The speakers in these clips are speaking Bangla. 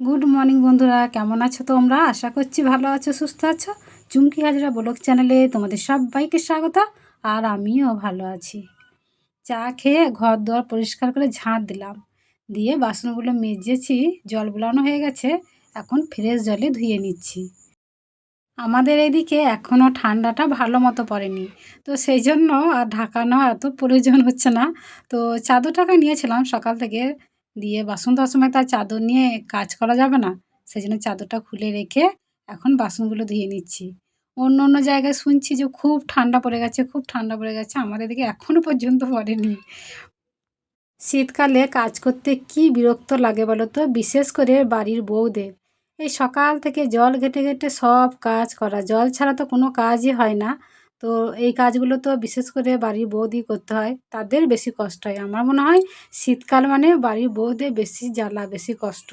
গুড মর্নিং বন্ধুরা, কেমন আছো তোমরা? আশা করছি ভালো আছো, সুস্থ আছো। চুমকি হাজরা ব্লগ চ্যানেলে তোমাদের সবাইকে স্বাগত। আর আমিও ভালো আছি। চা খেয়ে ঘর দুয়ার পরিষ্কার করে ঝাঁট দিলাম, দিয়ে বাসনগুলো মেজেছি, জল বুলানো হয়ে গেছে। এখন ফ্রেশ জলে ধুয়ে নিচ্ছি। আমাদের এদিকে এখনও ঠান্ডাটা ভালো মতো পড়েনি, তো সেই জন্য আর ঢাকানো এত প্রয়োজন হচ্ছে না। তো চাদর টাকা নিয়েছিলাম সকাল থেকে, দিয়ে বাসন ধোয়ার সময় তার চাদর নিয়ে কাজ করা যাবে না, সেই জন্য চাদরটা খুলে রেখে এখন বাসনগুলো ধুয়ে নিচ্ছি। অন্য অন্য জায়গায় শুনছি যে খুব ঠান্ডা পড়ে গেছে, খুব ঠান্ডা পড়ে গেছে, আমাদের এদিকে এখনও পর্যন্ত পড়েনি। শীতকালে কাজ করতে কি বিরক্ত লাগে বলো তো, বিশেষ করে বাড়ির বউদের। এই সকাল থেকে জল ঘেঁটে ঘেঁটে সব কাজ করা, জল ছাড়া তো কোনো কাজই হয় না। তো এই কাজগুলো তো বিশেষ করে বাড়ির বউদি করতে হয়, তাদের বেশি কষ্ট হয়। আমার মনে হয় শীতকাল মানে বাড়ির বউদের বেশি জ্বালা, বেশি কষ্ট।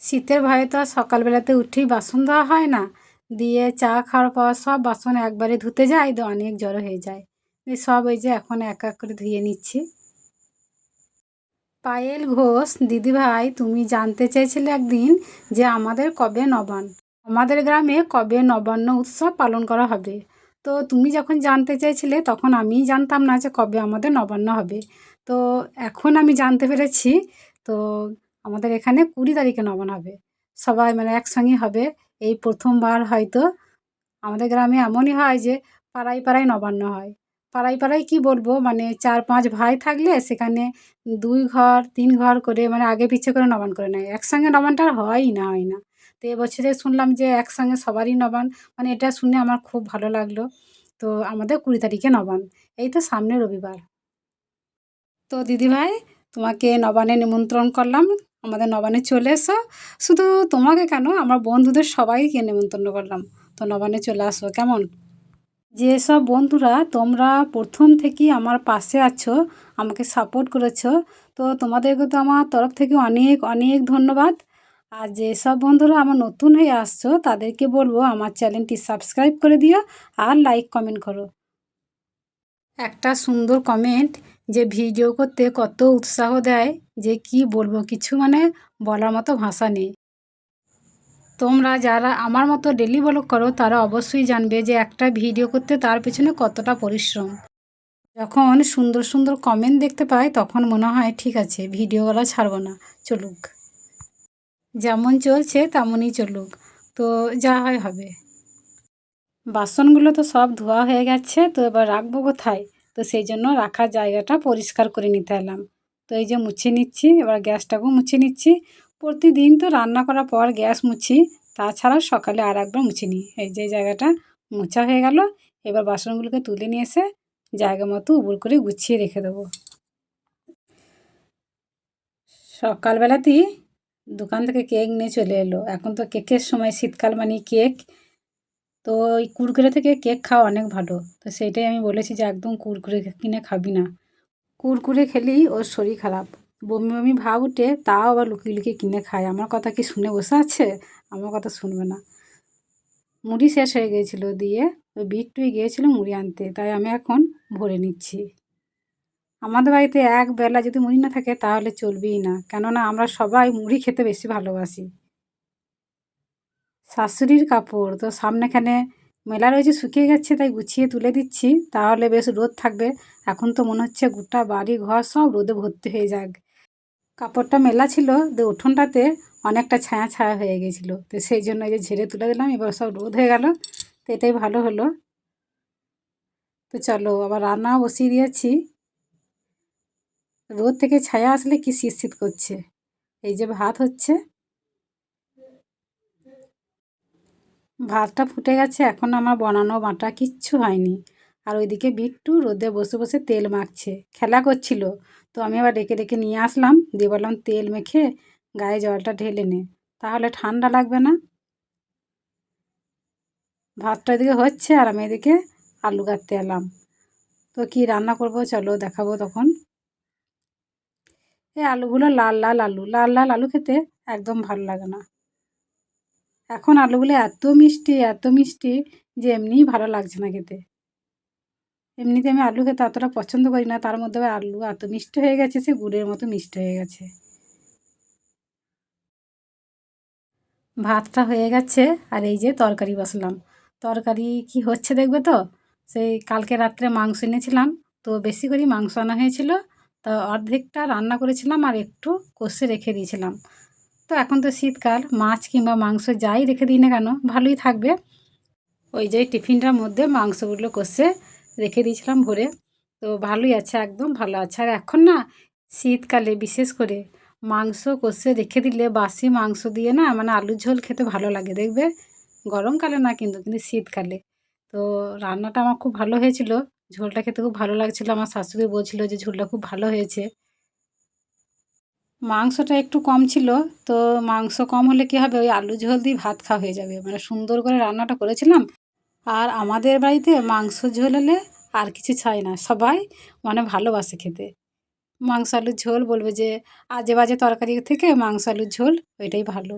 শীতের ভয়ে তো আর সকালবেলাতে উঠেই বাসন ধোয়া হয় না, দিয়ে চা খাওয়ার পর সব বাসন একবারে ধুতে যায়, তো অনেক জড়ো হয়ে যায়। এই সব ওই যে এখন এক এক করে ধুয়ে নিচ্ছি। পায়েল ঘোষ দিদিভাই, তুমি জানতে চেয়েছিলে একদিন যে আমাদের কবে নবান্ন, আমাদের গ্রামে কবে নবান্ন উৎসব পালন করা হবে। তো তুমি যখন জানতে চেয়েছিলে তখন আমি জানতাম না যে কবে আমাদের নবান্ন হবে। তো এখন আমি জানতে পেরেছি। তো আমাদের এখানে 20 তারিখে নবান্ন হবে, সবাই মানে একসঙ্গে হবে। এই প্রথমবার হয়তো আমাদের গ্রামে এমনই হয় যে পাড়ায় পাড়ায় নবান্ন হয়। পাড়ায় পাড়ায় কী বলবো, মানে 4-5 ভাই থাকলে সেখানে 2 ঘর 3 ঘর করে, মানে আগে পিছে করে নবান্ন করে নেয়। একসঙ্গে নবান্নটা আর হয়ই না, হয় না। তো এবছরে শুনলাম যে একসঙ্গে সবারই নবান্ন, মানে এটা শুনে আমার খুব ভালো লাগলো। তো আমাদের 20 তারিখে নবান্ন, এই তো সামনের রবিবার। তো দিদিভাই, তোমাকে নবান্নে নিমন্ত্রণ করলাম, আমাদের নবান্নে চলে এসো। শুধু তোমাকে কেন, আমার বন্ধুদের সবাইকে নিমন্ত্রণ করলাম। তো নবান্নে চলে আসো কেমন? যেসব বন্ধুরা তোমরা প্রথম থেকেই আমার পাশে আছো, আমাকে সাপোর্ট করেছো, তো তোমাদেরকে তো আমার তরফ থেকে অনেক অনেক ধন্যবাদ। আর যেসব বন্ধুরা আমার নতুন হয়ে আসছো তাদেরকে বলবো আমার চ্যানেলটি সাবস্ক্রাইব করে দিও আর লাইক কমেন্ট করো। একটা সুন্দর কমেন্ট যে ভিডিও করতে কত উৎসাহ দেয়, যে কি বলবো, কিছু মানে বলার মতো ভাষা নেই। তোমরা যারা আমার মতো ডেলি ব্লগ করো তারা অবশ্যই জানবে যে একটা ভিডিও করতে তার পেছনে কতটা পরিশ্রম। যখন সুন্দর সুন্দর কমেন্ট দেখতে পাই তখন মনে হয় ঠিক আছে, ভিডিওগুলো ছাড়বো না, চলুক, যেমন চলছে তেমনই চলুক, তো যা হয় হবে। বাসনগুলো তো সব ধোয়া হয়ে গেছে, তো এবার রাখবো কোথায়? তো সেই জন্য রাখার জায়গাটা পরিষ্কার করে নিতে এলাম। তো এই যে মুছে নিচ্ছি, এবার গ্যাসটাকেও মুছে নিচ্ছি। প্রতিদিন তো রান্না করার পর গ্যাস মুছি, তাছাড়াও সকালে আর একবার মুছে নিই। এই যে জায়গাটা মোছা হয়ে গেল। এবার বাসনগুলোকে তুলে নিয়ে এসে জায়গা মতো উবুড় করে গুছিয়ে রেখে দেবো। সকালবেলাতেই দোকান থেকে কেক নিয়ে চলে এলো। এখন তো কেকের সময়, শীতকাল মানে কেক। তো ওই কুরকুরে থেকে কেক খাওয়া অনেক ভালো। তো সেইটাই আমি বলেছি যে একদম কুরকুরে কিনে খাবি না, কুরকুরে খেলেই ওর শরীর খারাপ, বমি বমি ভাব উঠে, তাও আবার লুকিয়ে লুকিয়ে কিনে খায়। আমার কথা কি শুনে বসে আছে? আমার কথা শুনবে না। মুড়ি শেষ হয়ে গিয়েছিলো, দিয়ে ওই বিট্টুই গিয়েছিলো মুড়ি আনতে, তাই আমি এখন ভরে নিচ্ছি। আমাদের বাড়িতে একবেলা যদি মুড়ি না থাকে তাহলে চলবেই না, কেননা আমরা সবাই মুড়ি খেতে বেশি ভালোবাসি। শাশুড়ির কাপড় তো সামনেখানে মেলা রয়েছে, শুকিয়ে গেছে, তাই গুছিয়ে তুলে দিচ্ছি, তাহলে বেশ রোদ থাকবে। এখন তো মনে হচ্ছে গোটা বাড়ি ঘর সব রোদে ভর্তি হয়ে যাক। কাপড়টা মেলা ছিল, দিয়ে উঠোনটাতে অনেকটা ছায়া ছায়া হয়ে গেছিলো, তো সেই জন্য এই যে ঝেড়ে তুলে দিলাম, এবার সব রোদ হয়ে গেল, তো এটাই ভালো হলো। তো চলো আবার রান্নাও বসিয়ে দিয়েছি। রোদ থেকে ছায়া আসলে কি শীত করছে। এই যে ভাত হচ্ছে, ভাতটা ফুটে গেছে, এখন আমার বানানো বাটা কিচ্ছু হয়নি। আর ওইদিকে বিট্টু রোদে বসে বসে তেল মাখছে, খেলা করছিল। তো আমি আবার ডেকে ডেকে নিয়ে আসলাম, দিয়ে বললাম তেল মেখে গায়ে জলটা ঢেলে নে, তাহলে ঠান্ডা লাগবে না। ভাতটা এদিকে হচ্ছে আর আমি এদিকে আলু কাটতে এলাম। তো কি রান্না করব চলো দেখাবো তখন। এই আলুগুলো লাল লাল আলু, লাল লাল আলু খেতে একদম ভালো লাগে না। এখন আলুগুলো এত মিষ্টি, এত মিষ্টি, যে এমনিই ভালো লাগছে না খেতে। এমনিতে আমি আলু খেতে অতটা পছন্দ করি না, তার মধ্যে আবার আলু এত মিষ্টি হয়ে গেছে, সে গুড়ের মতো মিষ্টি হয়ে গেছে। ভাতটা হয়ে গেছে আর এই যে তরকারি বসালাম। তরকারি কি হচ্ছে দেখবে তো? সেই কালকে রাত্রে মাংস এনেছিলাম, তো বেশি করেই মাংস আনা হয়েছিল। তো অর্ধেকটা রান্না করেছিলাম আর একটু কষে রেখে দিয়েছিলাম। তো এখন তো শীতকাল, মাছ কিংবা মাংস যাই রেখে দিই না কেন ভালোই থাকবে। ওই যে টিফিনটার মধ্যে মাংসগুলো কষে রেখে দিয়েছিলাম ভরে। তো ভালোই আছে, একদম ভালো আছে। আর এখন না শীতকালে বিশেষ করে মাংস কষে রেখে দিলে বাসি মাংস দিয়ে না মানে আলুর ঝোল খেতে ভালো লাগে দেখবে। গরমকালে না কিন্তু কিন্তু শীতকালে। তো রান্নাটা আমার খুব ভালো হয়েছিল, ঝোলটা খেতে খুব ভালো লাগছিল। আমার শাশুড়ি বলছিল যে ঝোলটা খুব ভালো হয়েছে। মাংসটা একটু কম ছিল, তো মাংস কম হলে কী হবে, ওই আলু ঝোল দিয়ে ভাত খাওয়া হয়ে যাবে। মানে সুন্দর করে রান্নাটা করেছিলাম। আর আমাদের বাড়িতে মাংস ঝোল হলে আর কিছু চাই না, সবাই মানে ভালোবাসে খেতে। মাংস আলুর ঝোল বলবে যে আজে বাজে তরকারি থেকে মাংস আলুর ঝোল ওইটাই ভালো।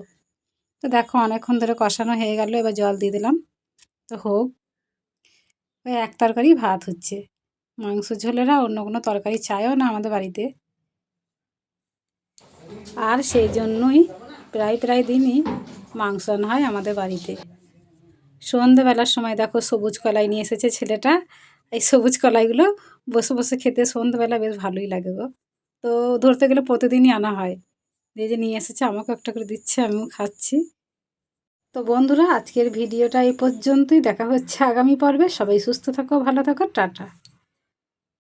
তো দেখো অনেকক্ষণ ধরে কষানো হয়ে গেল, এবার জল দিয়ে দিলাম। তো হোক, ওই এক তরকারি ভাত হচ্ছে। মাংস ঝোলেরা অন্য কোনো তরকারি চায়ও না আমাদের বাড়িতে। আর সেই জন্যই প্রায় প্রায় দিনই মাংস আনা হয় আমাদের বাড়িতে। সন্ধেবেলার সময় দেখো সবুজ কলাই নিয়ে এসেছে ছেলেটা। এই সবুজ কলাইগুলো বসে বসে খেতে সন্ধেবেলা বেশ ভালোই লাগে গো। তো ধরতে গেলে প্রতিদিনই আনা হয়। এই যে নিয়ে এসেছে, আমাকে একটা করে দিচ্ছে, আমিও খাচ্ছি। তো বন্ধুরা, আজকের ভিডিওটা এই পর্যন্তই। দেখা হচ্ছে আগামী পর্বে। সবাই সুস্থ থাকো, ভালো থাকো, টাটা।